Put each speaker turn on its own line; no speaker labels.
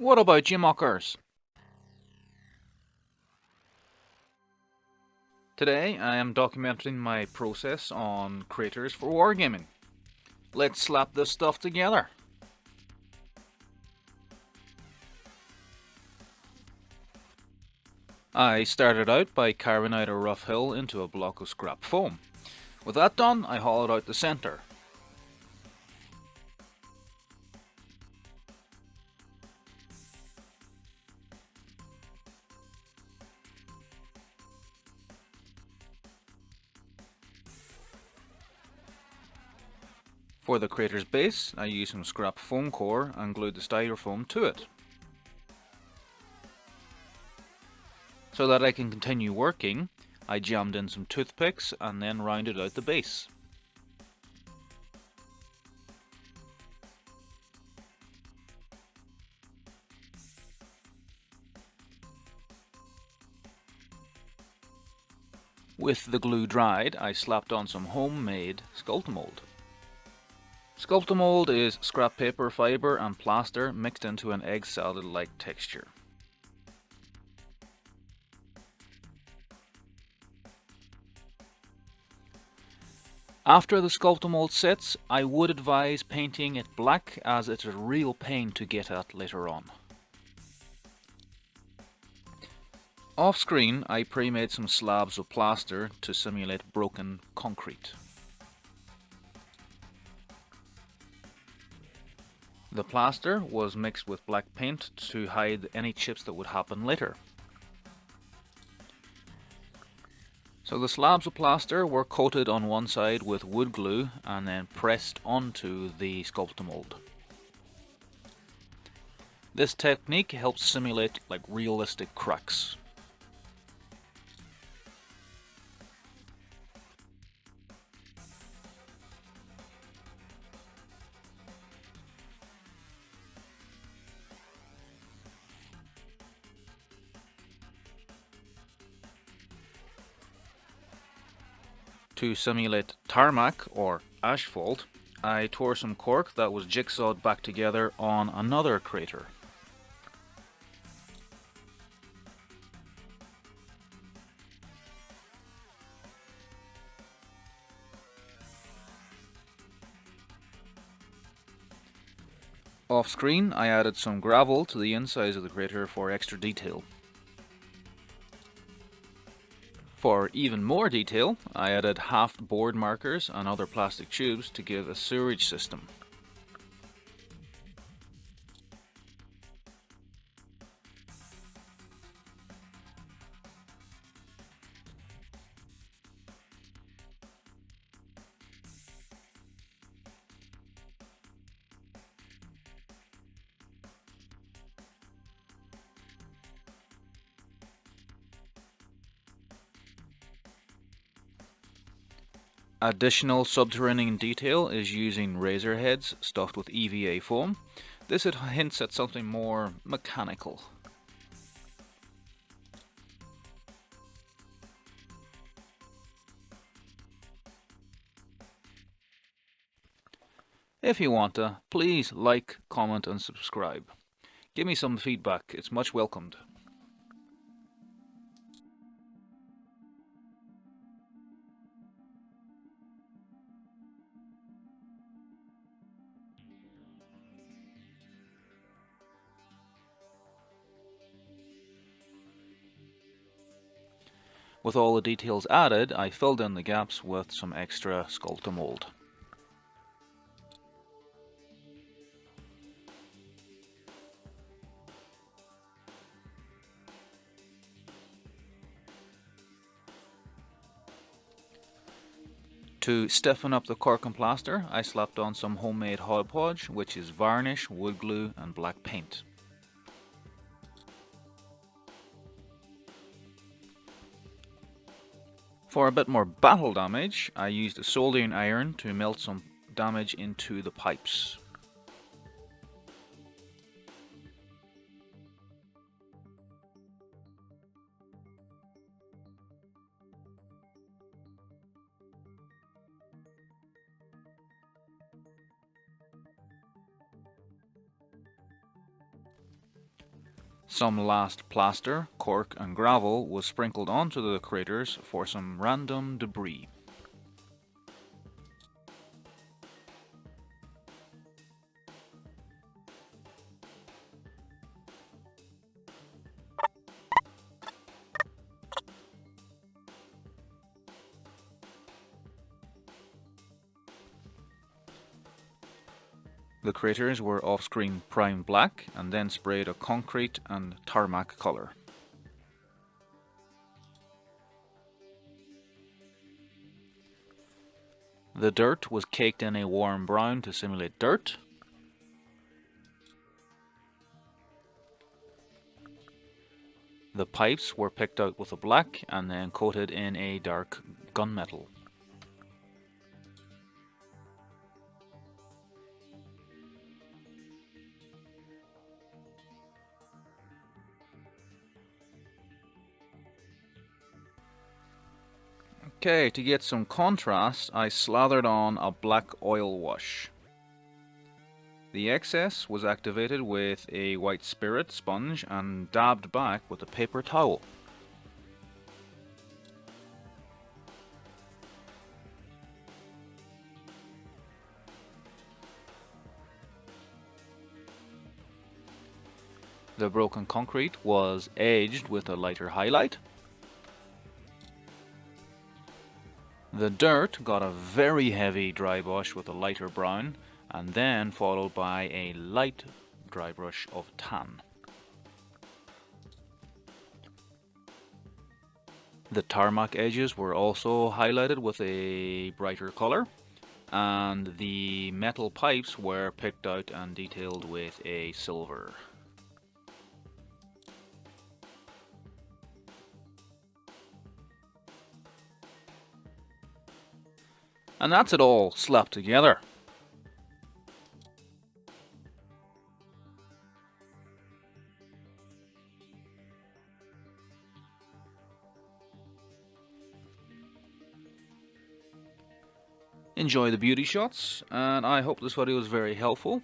What about you muckers? Today I am documenting my process on creators for wargaming. Let's slap this stuff together. I started out by carving out a rough hill into a block of scrap foam. With that done, I hollowed out the centre. For the crater's base, I used some scrap foam core and glued the styrofoam to it. So that I can continue working, I jammed in some toothpicks and then rounded out the base. With the glue dried, I slapped on some homemade Sculptamold. Sculptamold is scrap paper, fibre and plaster mixed into an egg salad-like texture. After the Sculptamold sets, I would advise painting it black as it's a real pain to get at later on. Off screen, I pre-made some slabs of plaster to simulate broken concrete. The plaster was mixed with black paint to hide any chips that would happen later. So the slabs of plaster were coated on one side with wood glue and then pressed onto the Sculptamold. This technique helps simulate like realistic cracks. To simulate tarmac or asphalt, I tore some cork that was jigsawed back together on another crater. Off screen, I added some gravel to the insides of the crater for extra detail. For even more detail, I added half board markers and other plastic tubes to give a sewerage system. Additional subterranean detail is using razor heads stuffed with EVA foam. This hints at something more mechanical. If you want to, please like, comment and subscribe. Give me some feedback, it's much welcomed. With all the details added, I filled in the gaps with some extra Sculptamold. To stiffen up the cork and plaster, I slapped on some homemade hodgepodge, which is varnish, wood glue and black paint. For a bit more battle damage, I used a soldering iron to melt some damage into the pipes. Some last plaster, cork and gravel was sprinkled onto the craters for some random debris. The craters were off-screen primed black and then sprayed a concrete and tarmac colour. The dirt was caked in a warm brown to simulate dirt. The pipes were picked out with a black and then coated in a dark gunmetal. Okay, to get some contrast, I slathered on a black oil wash. The excess was activated with a white spirit sponge and dabbed back with a paper towel. The broken concrete was edged with a lighter highlight. The dirt got a very heavy dry brush with a lighter brown, and then followed by a light dry brush of tan. The tarmac edges were also highlighted with a brighter colour, and the metal pipes were picked out and detailed with a silver. And that's it all slapped together. Enjoy the beauty shots, and I hope this video was very helpful.